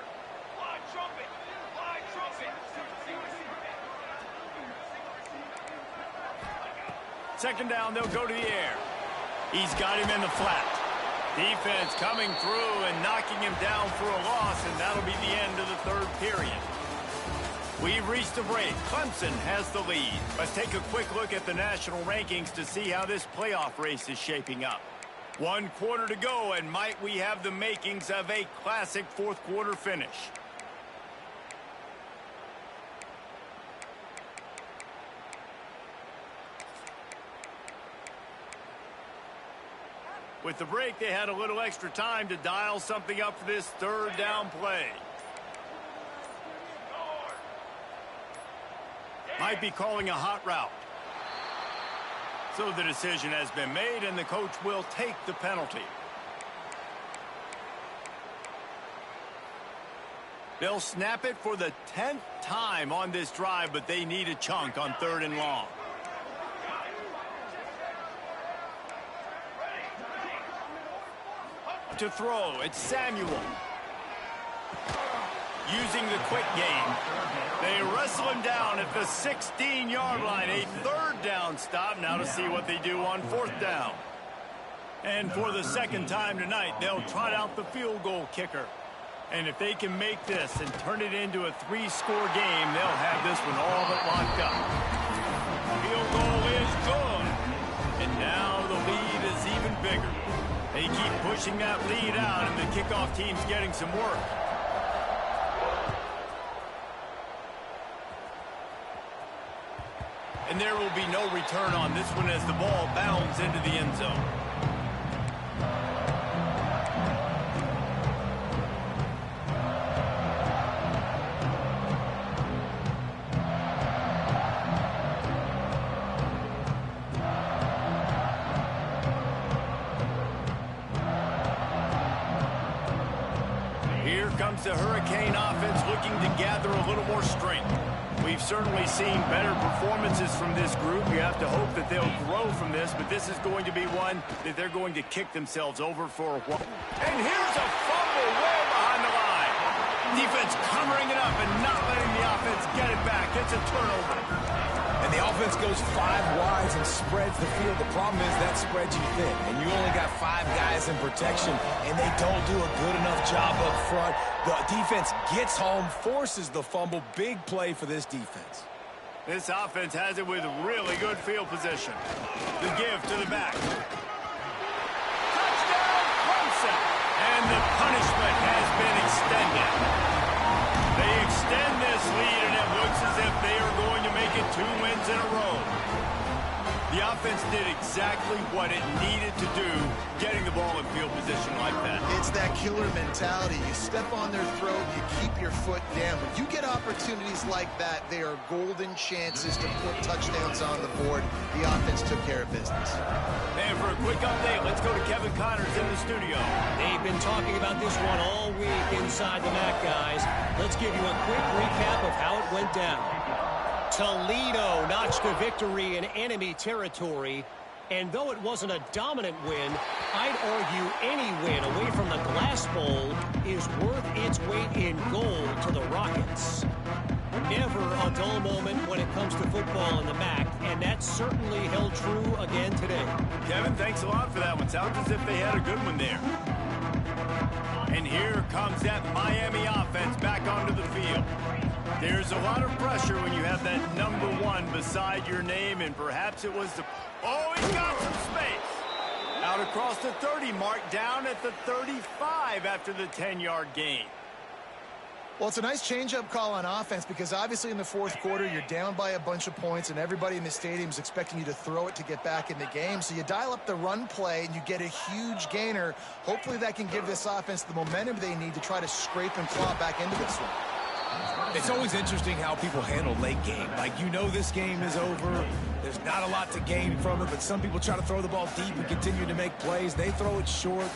Second down, they'll go to the air. He's got him in the flat. Defense coming through and knocking him down for a loss, and that'll be the end of the third period. We've reached a break. Clemson has the lead. Let's take a quick look at the national rankings to see how this playoff race is shaping up. 1 quarter to go, and might we have the makings of a classic fourth quarter finish. With the break, they had a little extra time to dial something up for this third down play. Might be calling a hot route. So the decision has been made, and the coach will take the penalty. They'll snap it for the 10th time on this drive, but they need a chunk on 3rd and long. To throw, it's Samuel. Using the quick game. They wrestle him down at the 16-yard line. A 3rd down stop. Now to see what they do on 4th down. And for the second time tonight, they'll trot out the field goal kicker. And if they can make this and turn it into a 3-score game, they'll have this one all but locked up. Field goal is good. And now the lead is even bigger. They keep pushing that lead out, and the kickoff team's getting some work. And there will be no return on this one as the ball bounds into the end zone. Here comes the Hurricane offense looking to gather a little more strength. We've certainly seen better performances from this group. You have to hope that they'll grow from this, but this is going to be one that they're going to kick themselves over for a while. And here's a fumble way behind the line. Defense covering it up and not letting the offense get it back. It's a turnover. And the offense goes 5 wides and spreads the field. The problem is that spreads you thin, and you only got 5 guys in protection, and they don't do a good enough job up front. The defense gets home, forces the fumble. Big play for this defense. This offense has it with really good field position. The give to the back. Touchdown, Clemson. And the punishment has been extended. They extend this lead, and it looks as if they are going to make it 2 wins in a row. The offense did exactly what it needed to do, getting the ball in field position like that. It's that killer mentality. You step on their throat, you keep your foot down. When you get opportunities like that, they are golden chances to put touchdowns on the board. The offense took care of business. And for a quick update, let's go to Kevin Connors in the studio. They've been talking about this one all week inside the MAC, guys. Let's give you a quick recap of how it went down. Toledo notched a victory in enemy territory, and though it wasn't a dominant win, I'd argue any win away from the Glass Bowl is worth its weight in gold to the Rockets. Never a dull moment when it comes to football in the MAC, and that certainly held true again today. Kevin, thanks a lot for that one. Sounds as if they had a good one there. And here comes that Miami offense back onto the field. There's a lot of pressure when you have that number 1 beside your name, and perhaps it was the... Oh, he's got some space. Out across the 30 mark, down at the 35 after the 10-yard gain. Well, it's a nice change-up call on offense because obviously in the fourth quarter, you're down by a bunch of points and everybody in the stadium is expecting you to throw it to get back in the game. So you dial up the run play and you get a huge gainer. Hopefully that can give this offense the momentum they need to try to scrape and claw back into this one. It's always interesting how people handle late game. Like, you know this game is over. There's not a lot to gain from it, but some people try to throw the ball deep and continue to make plays. They throw it short.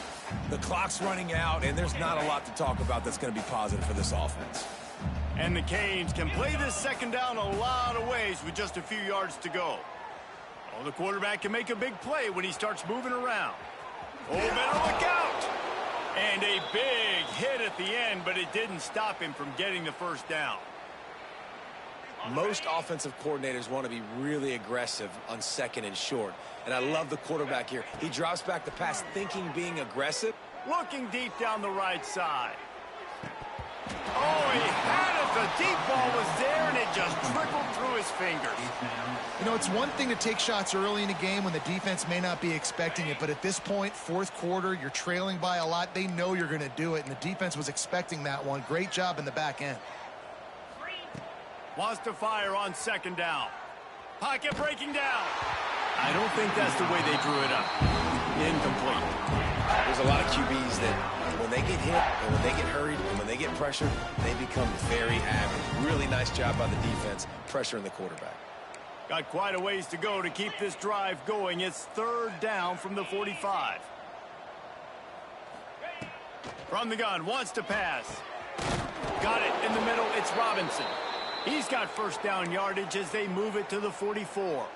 The clock's running out, and there's not a lot to talk about that's going to be positive for this offense. And the Canes can play this second down a lot of ways with just a few yards to go. Oh, the quarterback can make a big play when he starts moving around. Oh, better look out! And a big hit at the end, but it didn't stop him from getting the first down. Most offensive coordinators want to be really aggressive on second and short. And I love the quarterback here. He drops back the pass thinking being aggressive. Looking deep down the right side. Oh, he had it. The deep ball was there, and it just trickled through his fingers. You know, it's one thing to take shots early in a game when the defense may not be expecting it, but at this point, fourth quarter, you're trailing by a lot. They know you're going to do it, and the defense was expecting that one. Great job in the back end. Wants to fire on second down. Pocket breaking down. I don't think that's the way they drew it up. Incomplete. There's a lot of QBs that when they get hit and when they get hurried and when they get pressured, they become very average. Really nice job by the defense, pressuring the quarterback. Got quite a ways to go to keep this drive going. It's third down from the 45. From the gun, wants to pass. Got it in the middle, it's Robinson. He's got first down yardage as they move it to the 44.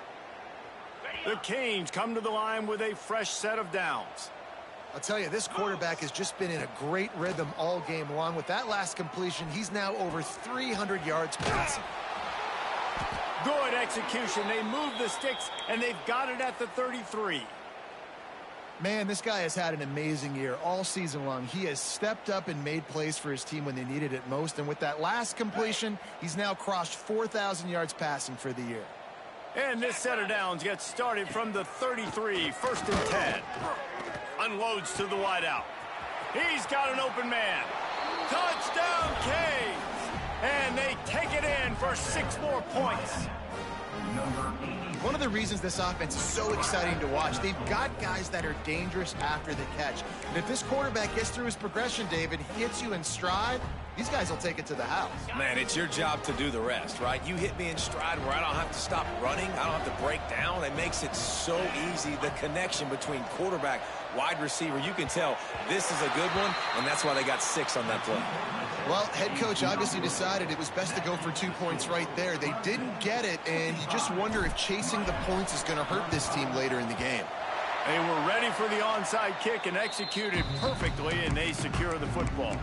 The Canes come to the line with a fresh set of downs. I'll tell you, this quarterback has just been in a great rhythm all game long. With that last completion, he's now over 300 yards passing. Good execution. They move the sticks, and they've got it at the 33. Man, this guy has had an amazing year all season long. He has stepped up and made plays for his team when they needed it most. And with that last completion, he's now crossed 4,000 yards passing for the year. And this set of downs gets started from the 33, first and 10. Unloads to the wideout. He's got an open man. Touchdown, Canes! And they take it in for 6 more points. One of the reasons this offense is so exciting to watch, they've got guys that are dangerous after the catch. And if this quarterback gets through his progression, David, hits you in stride, these guys will take it to the house. Man, it's your job to do the rest, right? You hit me in stride where I don't have to stop running. I don't have to break down. It makes it so easy. The connection between quarterback, wide receiver, you can tell this is a good one, and that's why they got 6 on that play. Well, head coach obviously decided it was best to go for 2 points right there. They didn't get it, and you just wonder if chasing the points is going to hurt this team later in the game. They were ready for the onside kick and executed perfectly, and they secure the football.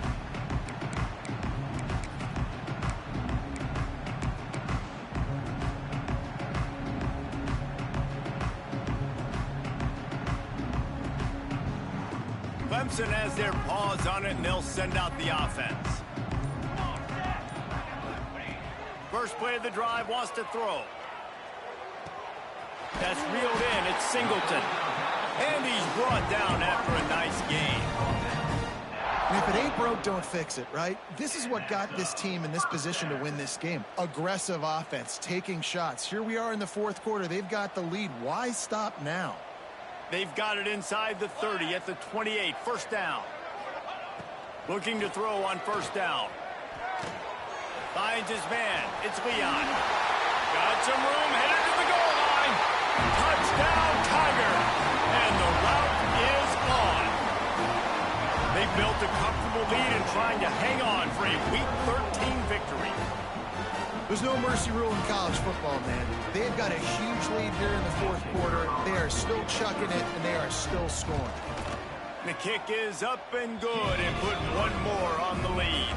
Clemson has their paws on it, and they'll send out the offense. First play of the drive, wants to throw. That's reeled in. It's Singleton. And he's brought down after a nice gain. And if it ain't broke, don't fix it, right? This is what got this team in this position to win this game. Aggressive offense, taking shots. Here we are in the fourth quarter. They've got the lead. Why stop now? They've got it inside the 30 at the 28. First down. Looking to throw on first down. Finds his man. It's Leon. Got some room. Headed to the goal line. Touchdown, Tiger. And the route is on. They built a comfortable lead and trying to hang on for a Week 13 victory. There's no mercy rule in college football, man. They've got a huge lead here in the fourth quarter. They are still chucking it, and they are still scoring. The kick is up and good and put one more on the lead.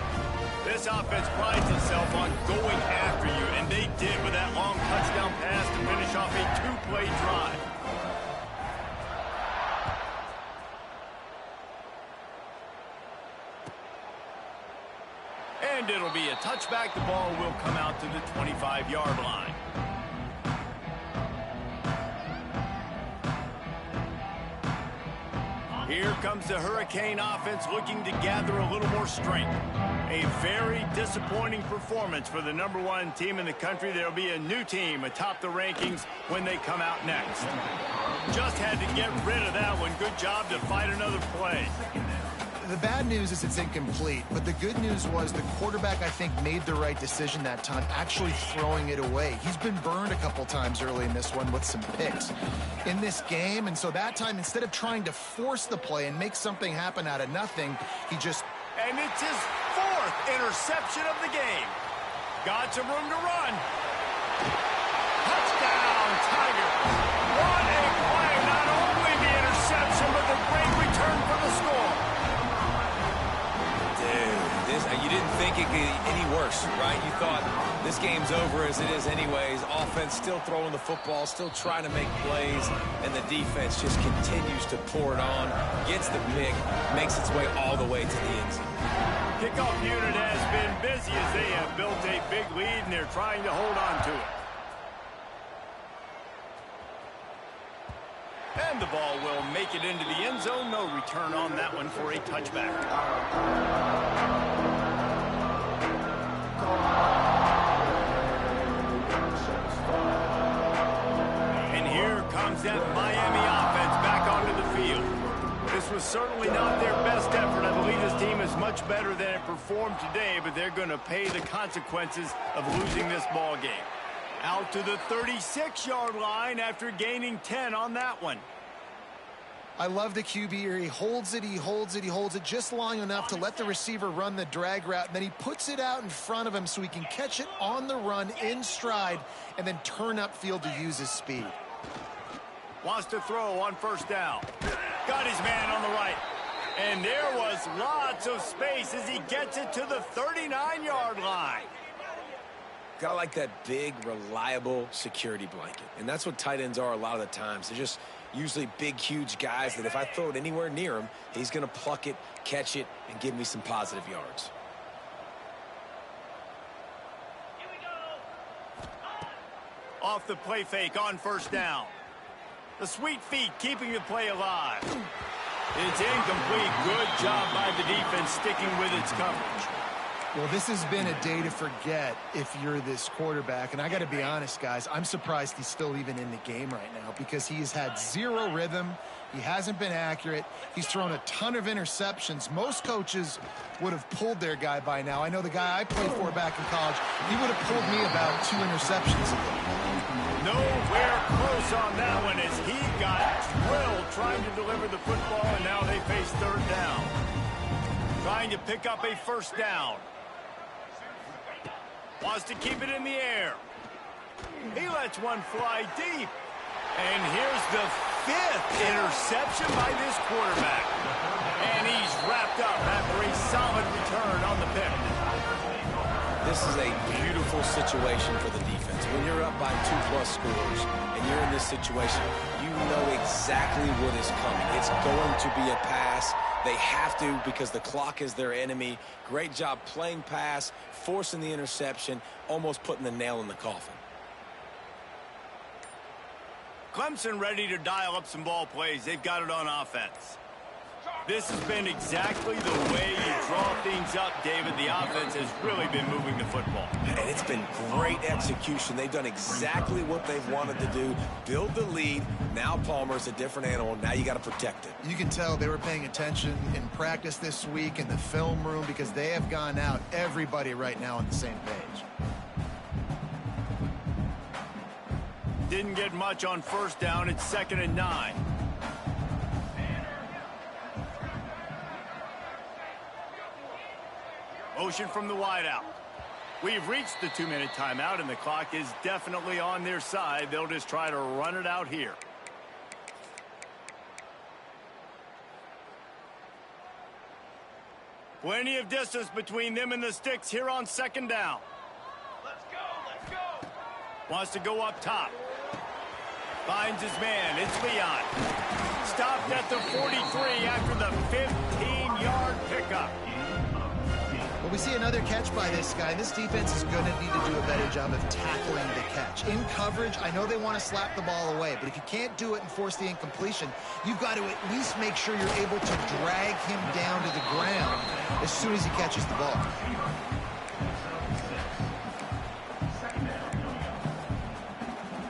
This offense prides itself on going after you, and they did with that long touchdown pass to finish off a two-play drive. And it'll be a touchback. The ball will come out to the 25-yard line. Here comes the Hurricane offense looking to gather a little more strength. A very disappointing performance for the #1 team in the country. There'll be a new team atop the rankings when they come out next. Just had to get rid of that one. Good job to fight another play. The bad news is it's incomplete, but the good news was the quarterback, I think, made the right decision that time, actually throwing it away. He's been burned a couple times early in this one with some picks in this game, and so that time, instead of trying to force the play and make something happen out of nothing, he just... And it's his fourth interception of the game. Got some room to run. Touchdown, Tigers. What a play. Not only the interception, but the great return for the score. You didn't think it could get any worse, right? You thought this game's over as it is anyways. Offense still throwing the football, still trying to make plays, and the defense just continues to pour it on, gets the pick, makes its way all the way to the end zone. Kickoff unit has been busy as they have built a big lead, and they're trying to hold on to it. And the ball will make it into the end zone. No return on that one for a touchback. And here comes that Miami offense back onto the field. This was certainly not their best effort. I believe this team is much better than it performed today, but they're going to pay the consequences of losing this ball game. Out to the 36-yard line after gaining 10 on that one. I love the QB here. He holds it, he holds it, he holds it just long enough to let the receiver run the drag route, and then he puts it out in front of him so he can catch it on the run in stride and then turn upfield to use his speed. Wants to throw on first down. Got his man on the right. And there was lots of space as he gets it to the 39-yard line. Got like that big, reliable security blanket. And that's what tight ends are a lot of the times. They're just usually big, huge guys that if I throw it anywhere near him, he's going to pluck it, catch it, and give me some positive yards. Off the play fake on first down. The sweet feet keeping the play alive. It's incomplete. Good job by the defense sticking with its coverage. Well, this has been a day to forget if you're this quarterback. And I got to be honest, guys, I'm surprised he's still even in the game right now because he has had zero rhythm. He hasn't been accurate. He's thrown a ton of interceptions. Most coaches would have pulled their guy by now. I know the guy I played for back in college, he would have pulled me about 2 interceptions ago. Nowhere close on that one as he got drilled trying to deliver the football, and now they face third down. Trying to pick up a first down. Wants to keep it in the air. He lets one fly deep. And here's the 5th interception by this quarterback. And he's wrapped up after a solid return on the pick. This is a beautiful situation for the defense. When you're up by 2+ scores and you're in this situation, you know exactly what is coming. It's going to be a pass. They have to because the clock is their enemy. Great job playing pass, forcing the interception, almost putting the nail in the coffin. Clemson ready to dial up some ball plays. They've got it on offense. This has been exactly the way you draw things up, David. The offense has really been moving the football. And it's been great execution. They've done exactly what they've wanted to do. Build the lead. Now Palmer's a different animal. Now you got to protect it. You can tell they were paying attention in practice this week in the film room because they have gone out, everybody right now on the same page. Didn't get much on first down. It's 2nd and 9. Motion from the wideout. We've reached the 2-minute timeout, and the clock is definitely on their side. They'll just try to run it out here. Plenty of distance between them and the sticks here on 2nd down. Let's go, let's go. Wants to go up top. Finds his man. It's Leon. Stopped at the 43 after the 15-yard pickup. Well, we see another catch by this guy. This defense is going to need to do a better job of tackling the catch. In coverage, I know they want to slap the ball away, but if you can't do it and force the incompletion, you've got to at least make sure you're able to drag him down to the ground as soon as he catches the ball.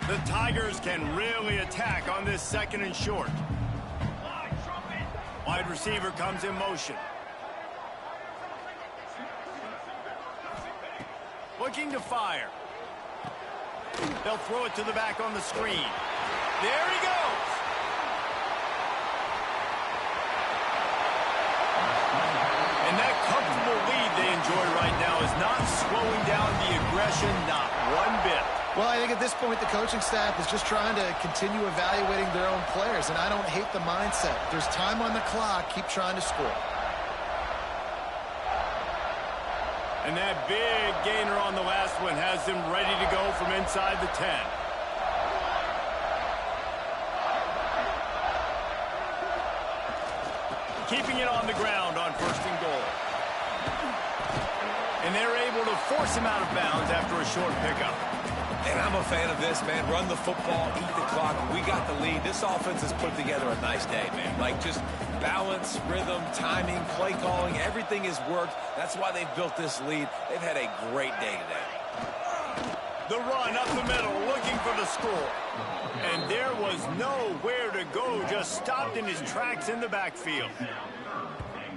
The Tigers can really attack on this 2nd and short. Wide receiver comes in motion. Looking to fire. They'll throw it to the back on the screen. There he goes. And that comfortable lead they enjoy right now is not slowing down the aggression, not one bit. Well, I think at this point, the coaching staff is just trying to continue evaluating their own players, and I don't hate the mindset. There's time on the clock. Keep trying to score. And that big gainer on the last one has them ready to go from inside the 10. Keeping it on the ground on 1st and goal. And they're able to force him out of bounds after a short pickup. And I'm a fan of this, man. Run the football, eat the clock. We got the lead. This offense has put together a nice day, man. Like, just balance, rhythm, timing, play calling, everything has worked. That's why they've built this lead. They've had a great day today. The run up the middle, looking for the score. And there was nowhere to go, just stopped in his tracks in the backfield.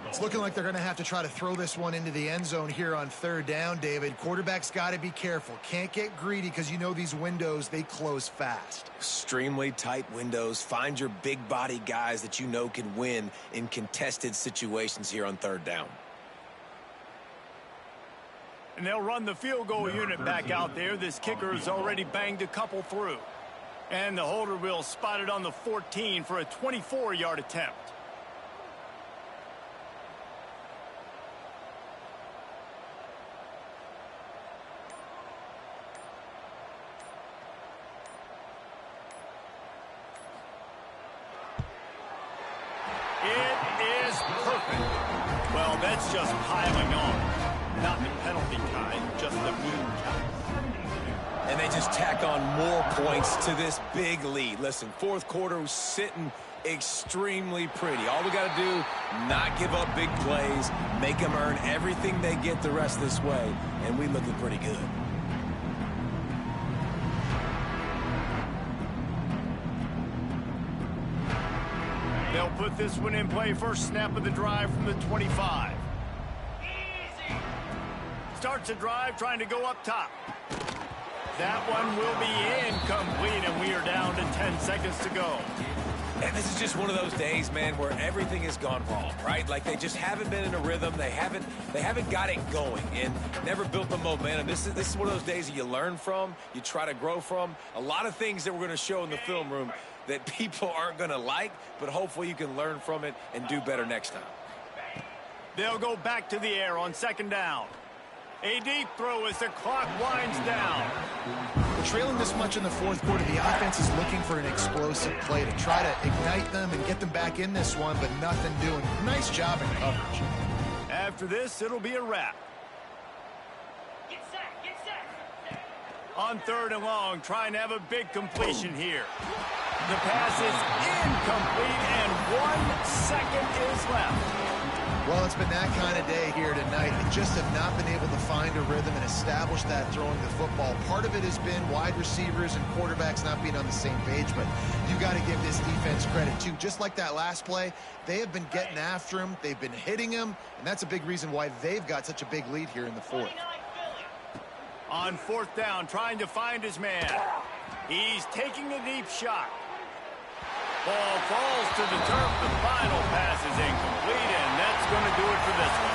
It's looking like they're going to have to try to throw this one into the end zone here on 3rd down, David. Quarterback's got to be careful. Can't get greedy because you know these windows, they close fast. Extremely tight windows. Find your big body guys that you know can win in contested situations here on 3rd down. And they'll run the field goal unit back out there. This kicker has already banged a couple through. And the holder will spot it on the 14 for a 24-yard attempt. It is perfect. Well, that's just piling on. Not the penalty kind, just the mean kind. And they just tack on more points to this big lead. Listen, 4th quarter was sitting extremely pretty. All we got to do, not give up big plays, make them earn everything they get the rest of this way, and we looking pretty good. They'll put this one in play. First snap of the drive from the 25. Starts a drive trying to go up top. That one will be incomplete, and we are down to 10 seconds to go. And this is just one of those days, man, where everything has gone wrong, right? Like they just haven't been in a rhythm. They haven't got it going and never built the momentum. This is one of those days that you learn from, you try to grow from. A lot of things that we're going to show in the film room that people aren't going to like, but hopefully you can learn from it and do better next time. They'll go back to the air on 2nd down. A deep throw as the clock winds down. Trailing this much in the fourth quarter, the offense is looking for an explosive play to try to ignite them and get them back in this one, but nothing doing. Nice job in coverage. After this, it'll be a wrap. Get set, get set. On 3rd and long, trying to have a big completion here. The pass is incomplete, and 1 second is left. Well, it's been that kind of day here tonight. They just have not been able to find a rhythm and establish that throwing the football. Part of it has been wide receivers and quarterbacks not being on the same page, but you got to give this defense credit, too. Just like that last play, they have been getting after him. They've been hitting him, and that's a big reason why they've got such a big lead here in the fourth. On 4th down, trying to find his man. He's taking a deep shot. Ball falls to the turf. The final pass is incomplete, and that's going to do it for this one.